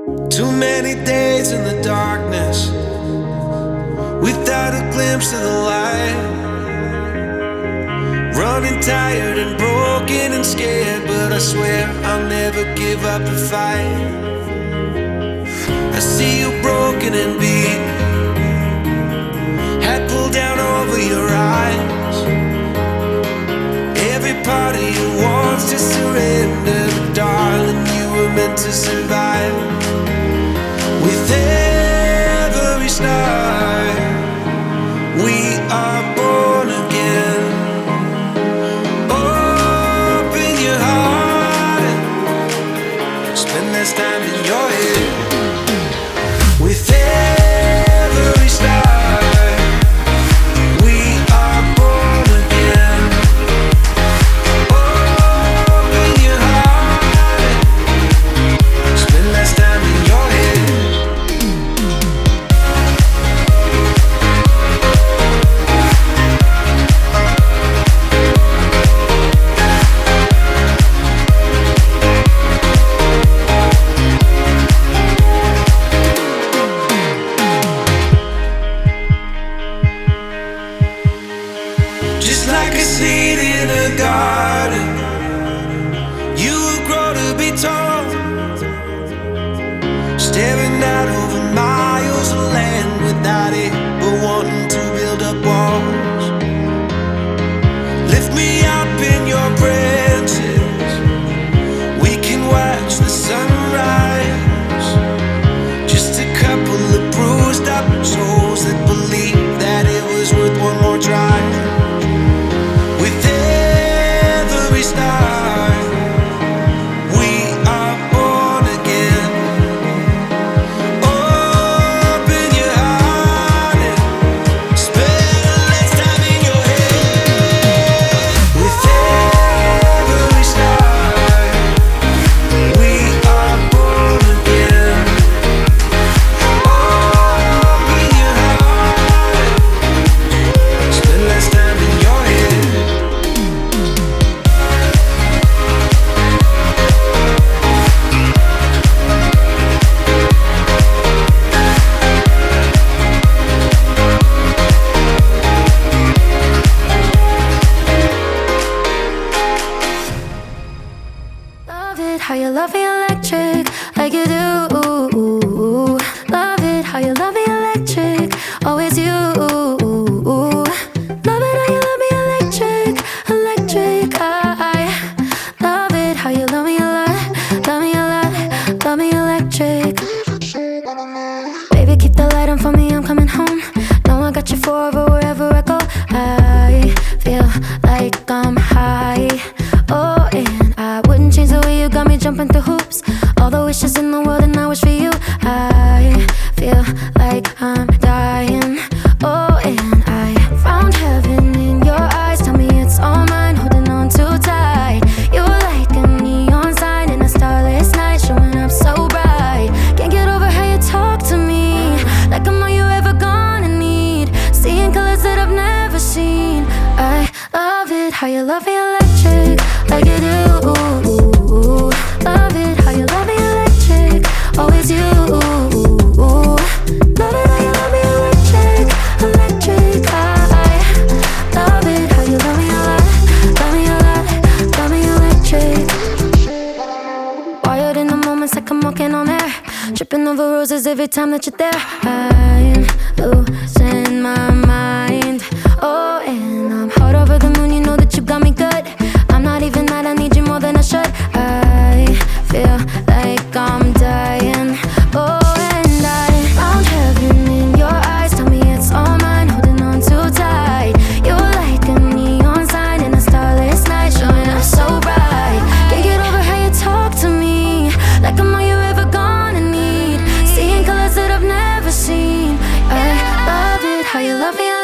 Too many days in the darkness without a glimpse of the light. Running tired and broken and scared, but I swear I'll never give up the fight. I see you broken and beat, head pulled down over your eyes. Every part of you wants to surrender, but darling, you were meant to survive. With every star, we are born again. Open your heart and spend less time in your head. With every star, we are born again. Open your heart and spend less time in your head. Just like a seed in a garden, you will grow to be tall, staring out over miles of land without it, but wanting to build up walls. Lift me up in your branches, we can watch the sunrise. Just a couple of bruised up souls that believe that it was worth one more try. With every star, we are born again. Open your heart and spend less time in your head. With every star, we are born again. Open your heart and spend less time in your head. Love it how you love me electric, like you do. Love it how you love me electric, always you. Love it how you love me electric, electric. I love it how you love me a lot, love me a lot, love me electric. Baby, keep the light on for me, I'm coming home. Know I got you forever wherever I go. I feel like I'm high. Oh, and I wouldn't change the way you got me jumping through hoops. All the wishes in the world and I wish for you. I feel like I'm dying. Oh, and I found heaven in your eyes. Tell me it's all mine, holding on too tight. You're like a neon sign in a starless night, showing up so bright. Can't get over how you talk to me, like I'm all you ever gonna need. Seeing colors that I've never seen. I love it how you love me electric, like you do. Love it how you love me electric, always you. Love it how you love me electric, electric. I love it how you love me a lot, love me a lot, love me electric. Wired in the moments like I'm walking on air, tripping over roses every time that you're there. I'm losing my mind. Oh, and I'm hot over the moon, you know that you got me good. I'm not even mad, I need you more than I should. I feel like I'm dying. Oh, and I found heaven in your eyes. Tell me it's all mine, holding on too tight. You're like a neon sign in a starless night, showing up so bright. Can't get over how you talk to me, like I'm all you ever gonna need. Seeing colors that I've never seen. I love it how you love me.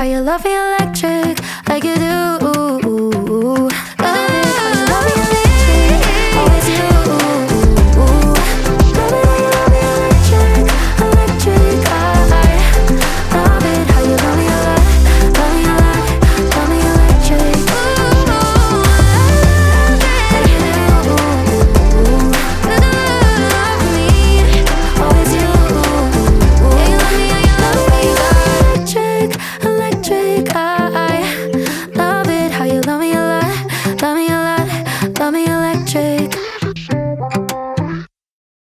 how you love me electric, like you do.